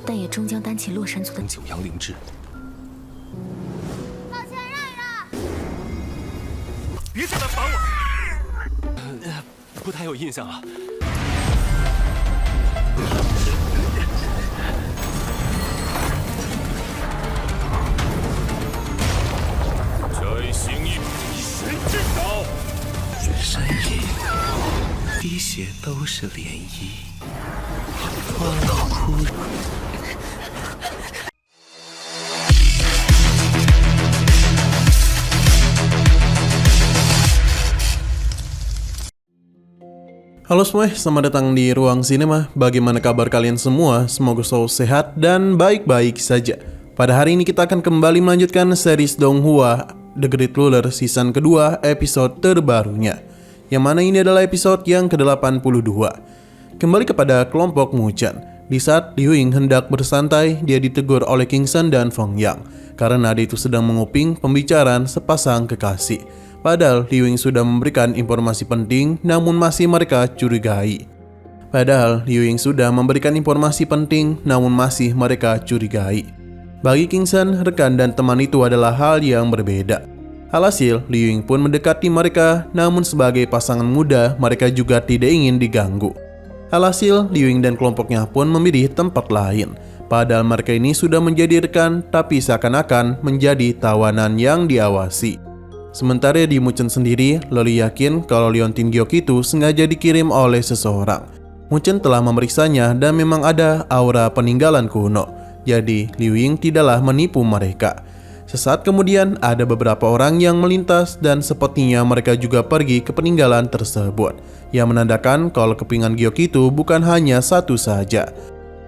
但也终将担起洛神族的九阳灵智。抱歉，让一让。别再来烦我！不太有印象了。再行一笔神之手。身影，滴血都是涟漪，花落枯荣。Halo semua, selamat datang di Ruang Sinema. Bagaimana kabar kalian semua? Semoga selalu sehat dan baik-baik saja. Pada hari ini kita akan kembali melanjutkan series Donghua The Great Ruler season kedua episode terbarunya, yang mana ini adalah episode yang ke-82. Kembali kepada kelompok Muchan. Di saat Liu Ying hendak bersantai, dia ditegur oleh King Shen dan Feng Yang karena dia itu sedang menguping pembicaraan sepasang kekasih. Padahal Liu Ying sudah memberikan informasi penting, namun masih mereka curigai. Bagi King Shen, rekan dan teman itu adalah hal yang berbeda. Alhasil, Liu Ying pun mendekati mereka, namun sebagai pasangan muda, mereka juga tidak ingin diganggu. Alhasil, Liu Ying dan kelompoknya pun memilih tempat lain. Padahal mereka ini sudah menjadi rekan, tapi seakan-akan menjadi tawanan yang diawasi. Sementara di Muchan sendiri, Loli yakin kalau Liontin Giok itu sengaja dikirim oleh seseorang. Muchan telah memeriksanya dan memang ada aura peninggalan kuno. Jadi, Liu Ying tidaklah menipu mereka. Sesaat kemudian, ada beberapa orang yang melintas dan sepertinya mereka juga pergi ke peninggalan tersebut, yang menandakan kalau kepingan Giok itu bukan hanya satu saja.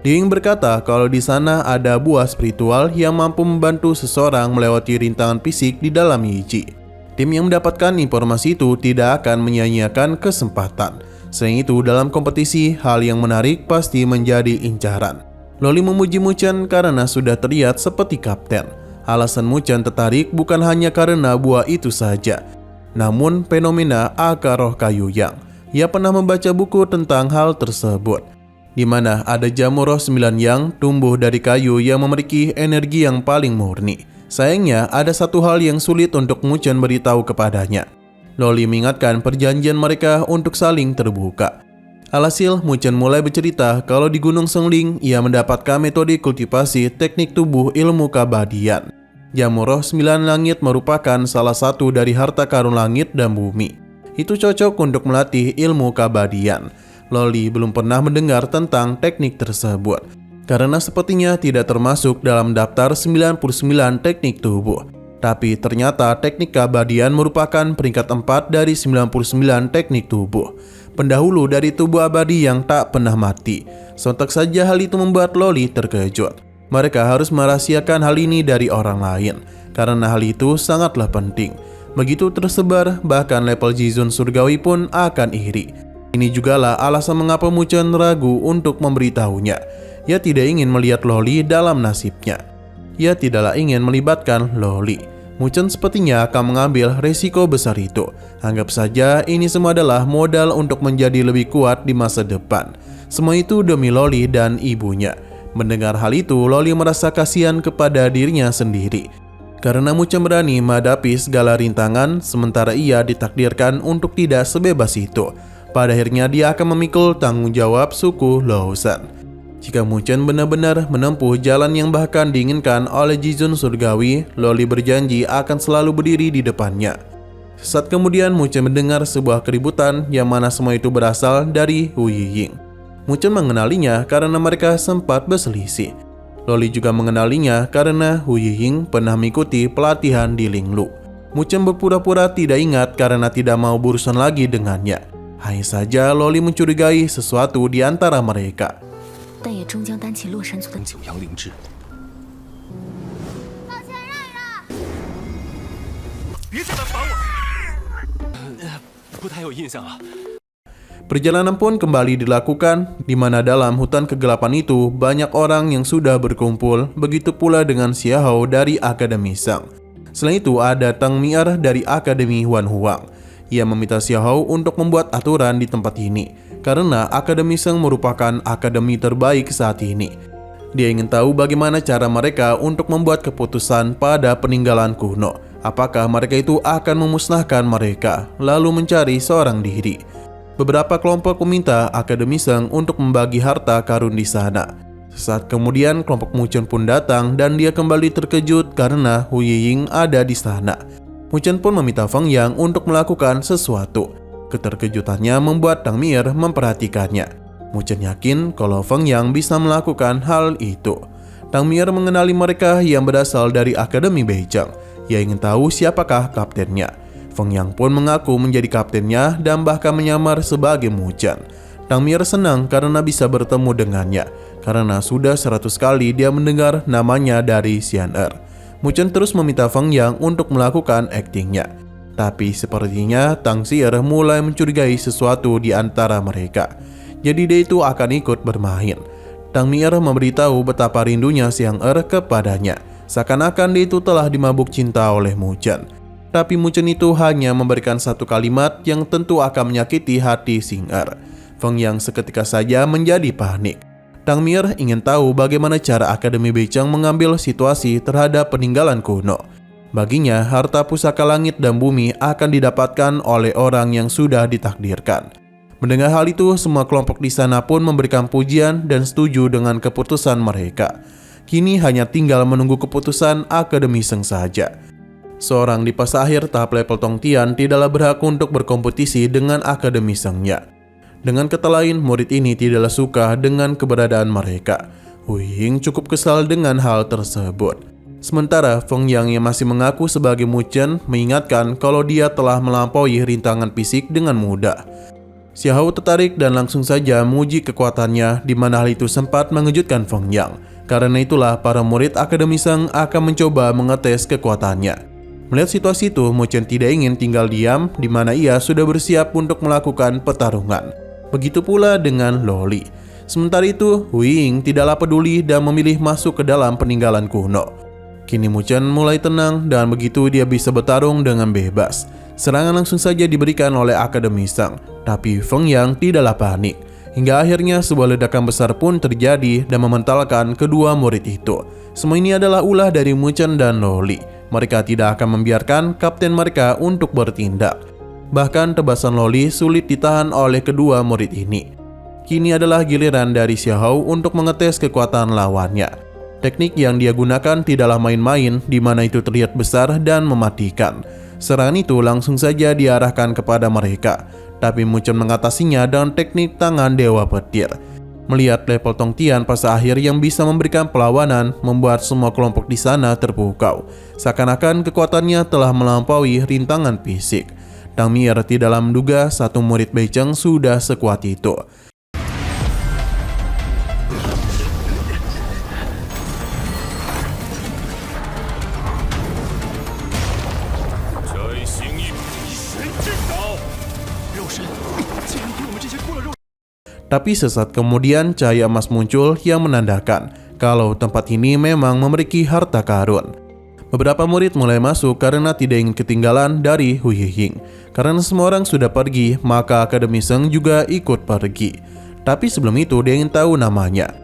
Liu Ying berkata kalau di sana ada buah spiritual yang mampu membantu seseorang melewati rintangan fisik di dalam Yiji. Tim yang mendapatkan informasi itu tidak akan menyia-nyiakan kesempatan. Selain itu, dalam kompetisi, hal yang menarik pasti menjadi incaran. Loli memuji Muchan karena sudah terlihat seperti kapten. Alasan Muchan tertarik bukan hanya karena buah itu saja, namun fenomena akar roh kayu yang. Ia pernah membaca buku tentang hal tersebut, di mana ada jamur roh 9 yang tumbuh dari kayu yang memiliki energi yang paling murni. Sayangnya, ada satu hal yang sulit untuk Muchan beritahu kepadanya. Loli mengingatkan perjanjian mereka untuk saling terbuka. Alhasil, Muchan mulai bercerita kalau di Gunung Sengling, ia mendapatkan metode kultivasi teknik tubuh ilmu keabadian. Jamur roh 9 langit merupakan salah satu dari harta karun langit dan bumi. Itu cocok untuk melatih ilmu keabadian. Loli belum pernah mendengar tentang teknik tersebut, karena sepertinya tidak termasuk dalam daftar 99 teknik tubuh. Tapi ternyata teknik keabadian merupakan peringkat 4 dari 99 teknik tubuh, pendahulu dari tubuh abadi yang tak pernah mati. Sontak saja hal itu membuat Loli terkejut. Mereka harus merahasiakan hal ini dari orang lain, karena hal itu sangatlah penting. Begitu tersebar, bahkan level Jizun surgawi pun akan iri. Ini jugalah alasan mengapa Muchan ragu untuk memberitahunya. Ia tidak ingin melihat Loli dalam nasibnya. Ia tidaklah ingin melibatkan Loli. Muchan sepertinya akan mengambil resiko besar itu. Anggap saja ini semua adalah modal untuk menjadi lebih kuat di masa depan. Semua itu demi Loli dan ibunya. Mendengar hal itu, Loli merasa kasihan kepada dirinya sendiri. Karena Muchan berani menghadapi segala rintangan, sementara ia ditakdirkan untuk tidak sebebas itu. Pada akhirnya dia akan memikul tanggung jawab suku Lausan. Jika Muchan benar-benar menempuh jalan yang bahkan diinginkan oleh Jizun surgawi, Loli berjanji akan selalu berdiri di depannya. Sesaat kemudian Muchan mendengar sebuah keributan yang mana semua itu berasal dari Hu Yiying. Muchan mengenalinya karena mereka sempat berselisih. Loli juga mengenalinya karena Hu Yiying pernah mengikuti pelatihan di Linglu. Muchan berpura-pura tidak ingat karena tidak mau berurusan lagi dengannya. Hanya saja Loli mencurigai sesuatu di antara mereka. 但也终将担起洛神族的九阳灵智。抱歉，让一让。别再来烦我！不太有印象了。 Perjalanan pun kembali dilakukan, di mana dalam hutan kegelapan itu banyak orang yang sudah berkumpul, begitu pula dengan Xiahou dari Akademi Sang. Selain itu ada Tang Mi'er dari Akademi Wan Huang. Ia meminta Xiahou untuk membuat aturan di tempat ini, karena Akademi Sang merupakan akademi terbaik saat ini. Dia ingin tahu bagaimana cara mereka untuk membuat keputusan pada peninggalan kuno. Apakah mereka itu akan memusnahkan mereka, lalu mencari seorang diri. Beberapa kelompok meminta Akademi Sheng untuk membagi harta karun di sana. Sesaat kemudian kelompok Mu Chen pun datang dan dia kembali terkejut karena Hu Yiying ada di sana. Mu Chen pun meminta Feng Yang untuk melakukan sesuatu. Keterkejutannya membuat Tang Mir memperhatikannya. Mu Chen yakin kalau Feng Yang bisa melakukan hal itu. Tang Mir mengenali mereka yang berasal dari Akademi Beijing. Ia ingin tahu siapakah kaptennya. Feng Yang pun mengaku menjadi kaptennya dan bahkan menyamar sebagai Mu Chen. Tang Mir senang karena bisa bertemu dengannya, karena sudah 100 kali dia mendengar namanya dari Xian Er. Mu Chen terus meminta Feng Yang untuk melakukan aktingnya. Tapi sepertinya Tang Xier mulai mencurigai sesuatu di antara mereka. Jadi dia itu akan ikut bermain. Tang Mir memberitahu betapa rindunya Xian Er kepadanya. Seakan-akan dia itu telah dimabuk cinta oleh Mu Chen. Tapi Mu Chen itu hanya memberikan satu kalimat yang tentu akan menyakiti hati Xian Er. Feng Yang seketika saja menjadi panik. Tang Mir ingin tahu bagaimana cara Akademi Beijing mengambil situasi terhadap peninggalan kuno. Baginya, harta pusaka langit dan bumi akan didapatkan oleh orang yang sudah ditakdirkan. Mendengar hal itu, semua kelompok di sana pun memberikan pujian dan setuju dengan keputusan mereka. Kini hanya tinggal menunggu keputusan Akademi Sheng saja. Seorang di fase akhir tahap level Tong Tian tidaklah berhak untuk berkompetisi dengan Akademi Sheng-nya. Dengan kata lain, murid ini tidaklah suka dengan keberadaan mereka. Hu Ying cukup kesal dengan hal tersebut. Sementara Feng Yang yang masih mengaku sebagai Mu Chen mengingatkan kalau dia telah melampaui rintangan fisik dengan mudah. Xiahou tertarik dan langsung saja menguji kekuatannya, di mana hal itu sempat mengejutkan Feng Yang. Karena itulah para murid Akademi Sheng akan mencoba mengetes kekuatannya. Melihat situasi itu, Mu Chen tidak ingin tinggal diam, di mana ia sudah bersiap untuk melakukan pertarungan. Begitu pula dengan Loli. Sementara itu, Hu Ying tidaklah peduli dan memilih masuk ke dalam peninggalan kuno. Kini Mu Chen mulai tenang dan begitu dia bisa bertarung dengan bebas. Serangan langsung saja diberikan oleh Akademi Sheng, tapi Feng Yang tidaklah panik. Hingga akhirnya sebuah ledakan besar pun terjadi dan mementalkan kedua murid itu. Semua ini adalah ulah dari Mu Chen dan Loli. Mereka tidak akan membiarkan kapten mereka untuk bertindak. Bahkan tebasan Loli sulit ditahan oleh kedua murid ini. Kini adalah giliran dari Xiahou untuk mengetes kekuatan lawannya. Teknik yang dia gunakan tidaklah main-main, di mana itu terlihat besar dan mematikan. Serangan itu langsung saja diarahkan kepada mereka. Tapi Mu Chen mengatasinya dengan teknik tangan Dewa Petir. Melihat level Tong Tian fase akhir yang bisa memberikan perlawanan, membuat semua kelompok di sana terpukau. Seakan-akan kekuatannya telah melampaui rintangan fisik. Tang Mir tidaklah menduga satu murid Beijing sudah sekuat itu. Tapi sesaat kemudian cahaya emas muncul yang menandakan kalau tempat ini memang memiliki harta karun. Beberapa murid mulai masuk karena tidak ingin ketinggalan dari Hu Yiying. Karena semua orang sudah pergi, maka Akademi Sheng juga ikut pergi. Tapi sebelum itu dia ingin tahu namanya.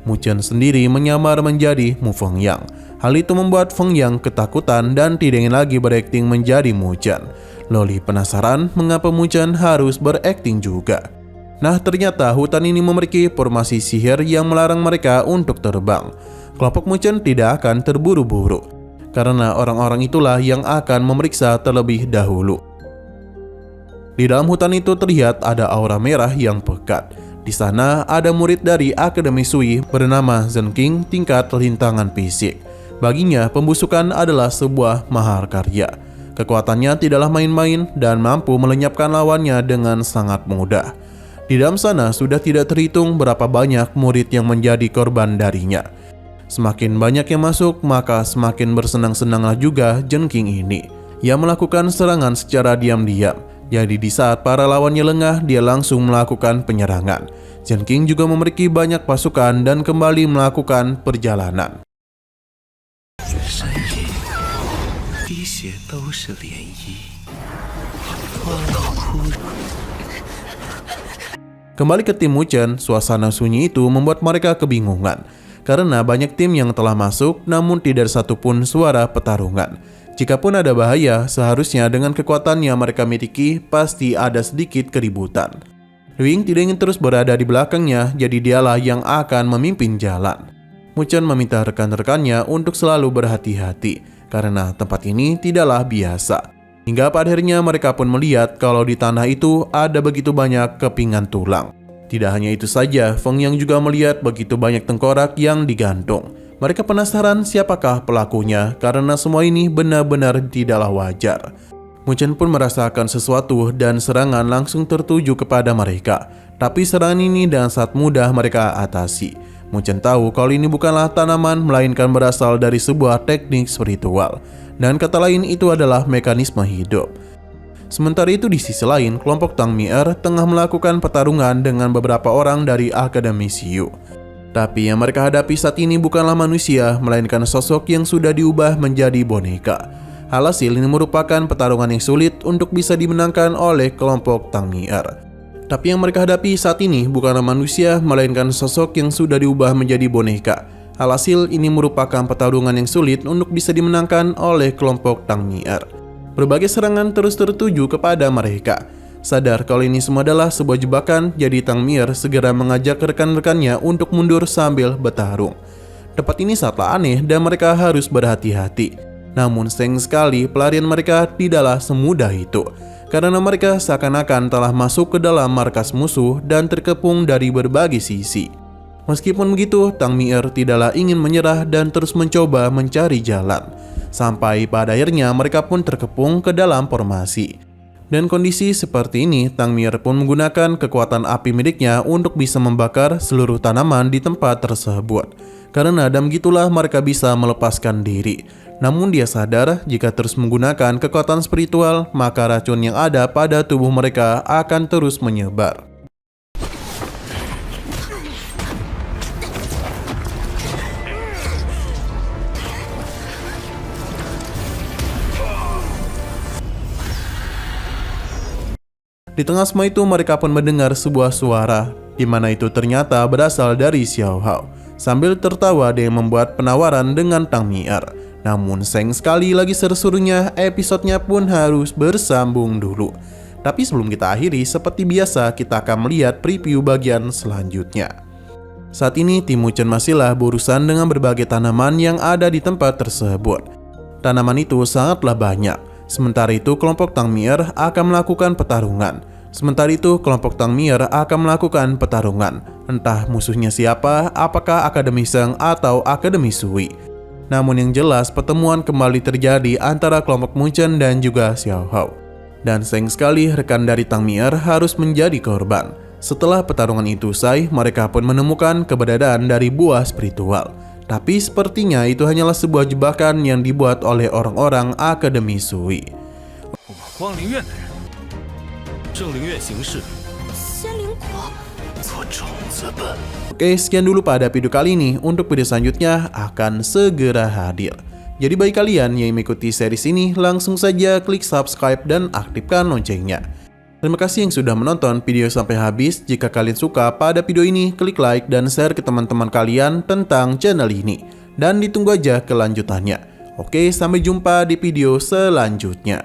Mu Chen sendiri menyamar menjadi Mu Feng Yang. Hal itu membuat Feng Yang ketakutan dan tidak ingin lagi berakting menjadi Mu Chen. Loli penasaran mengapa Mu Chen harus berakting juga. Nah, ternyata hutan ini memiliki formasi sihir yang melarang mereka untuk terbang. Kelompok Mu Chen tidak akan terburu-buru, karena orang-orang itulah yang akan memeriksa terlebih dahulu. Di dalam hutan itu terlihat ada aura merah yang pekat. Di sana ada murid dari Akademi Sui bernama Zhen Qing tingkat rintangan fisik. Baginya, pembusukan adalah sebuah mahakarya. Kekuatannya tidaklah main-main dan mampu melenyapkan lawannya dengan sangat mudah. Di dalam sana sudah tidak terhitung berapa banyak murid yang menjadi korban darinya. Semakin banyak yang masuk, maka semakin bersenang-senanglah juga Zhen Qing ini. Ia melakukan serangan secara diam-diam. Jadi di saat para lawannya lengah, dia langsung melakukan penyerangan. Zhen Qing juga memiliki banyak pasukan dan kembali melakukan perjalanan. Kembali ke tim Mu Chen, suasana sunyi itu membuat mereka kebingungan. karena banyak tim yang telah masuk namun tidak ada satupun suara pertarungan. Jikapun ada bahaya, seharusnya dengan kekuatan yang mereka miliki pasti ada sedikit keributan. Liu Ying tidak ingin terus berada di belakangnya, jadi dialah yang akan memimpin jalan. Mu Chen meminta rekan-rekannya untuk selalu berhati-hati, karena tempat ini tidaklah biasa. Hingga pada akhirnya mereka pun melihat kalau di tanah itu ada begitu banyak kepingan tulang. Tidak hanya itu saja, Feng Yang juga melihat begitu banyak tengkorak yang digantung. Mereka penasaran siapakah pelakunya, karena semua ini benar-benar tidaklah wajar. Mu Chen pun merasakan sesuatu dan serangan langsung tertuju kepada mereka. Tapi serangan ini dengan sangat mudah mereka atasi. Mu Chen tahu kalau ini bukanlah tanaman, melainkan berasal dari sebuah teknik spiritual. Dan kata lain itu adalah mekanisme hidup. Sementara itu di sisi lain, kelompok Tang Mi'er tengah melakukan pertarungan dengan beberapa orang dari Akademi Xiyu. Tapi yang mereka hadapi saat ini bukanlah manusia, melainkan sosok yang sudah diubah menjadi boneka. Alhasil ini merupakan pertarungan yang sulit untuk bisa dimenangkan oleh kelompok Tang Mi'er. Tapi yang mereka hadapi saat ini bukanlah manusia, melainkan sosok yang sudah diubah menjadi boneka. Alhasil ini merupakan pertarungan yang sulit untuk bisa dimenangkan oleh kelompok Tang Mi'er. Berbagai serangan terus tertuju kepada mereka. Sadar kalau ini semua adalah sebuah jebakan, jadi Tang Mi'er segera mengajak rekan-rekannya untuk mundur sambil bertarung. Tempat ini sangatlah aneh dan mereka harus berhati-hati. Namun sayang sekali pelarian mereka tidaklah semudah itu, karena mereka seakan-akan telah masuk ke dalam markas musuh dan terkepung dari berbagai sisi. Meskipun begitu, Tang Mi'er tidaklah ingin menyerah dan terus mencoba mencari jalan. Sampai pada akhirnya mereka pun terkepung ke dalam formasi. Dan kondisi seperti ini, Tang Mi'er pun menggunakan kekuatan api miliknya untuk bisa membakar seluruh tanaman di tempat tersebut. Karena dan begitulah mereka bisa melepaskan diri. Namun dia sadar jika terus menggunakan kekuatan spiritual, maka racun yang ada pada tubuh mereka akan terus menyebar. Di tengah semua itu mereka pun mendengar sebuah suara, di mana itu ternyata berasal dari Xiao Hao. Sambil tertawa dia membuat penawaran dengan Tang Mi'er. Namun sayang sekali lagi seru-serunya, episodenya pun harus bersambung dulu. Tapi sebelum kita akhiri, seperti biasa kita akan melihat preview bagian selanjutnya. Saat ini tim Mu Chen masihlah berurusan dengan berbagai tanaman yang ada di tempat tersebut. Tanaman itu sangatlah banyak. Sementara itu kelompok Tang Mi'er akan melakukan pertarungan. Entah musuhnya siapa, apakah Akademi Sheng atau Akademi Sui. Namun yang jelas pertemuan kembali terjadi antara kelompok Mu Chen dan juga Xiao Hao. Dan sayang sekali rekan dari Tang Mi'er harus menjadi korban. Setelah pertarungan itu usai, mereka pun menemukan keberadaan dari buah spiritual. Tapi sepertinya itu hanyalah sebuah jebakan yang dibuat oleh orang-orang Akademi Sui. Oke, sekian dulu pada video kali ini. Untuk video selanjutnya akan segera hadir. Jadi bagi kalian yang mengikuti series ini, langsung saja klik subscribe dan aktifkan loncengnya. Terima kasih yang sudah menonton video sampai habis. Jika kalian suka pada video ini, klik like dan share ke teman-teman kalian tentang channel ini. Dan ditunggu aja kelanjutannya. Oke, sampai jumpa di video selanjutnya.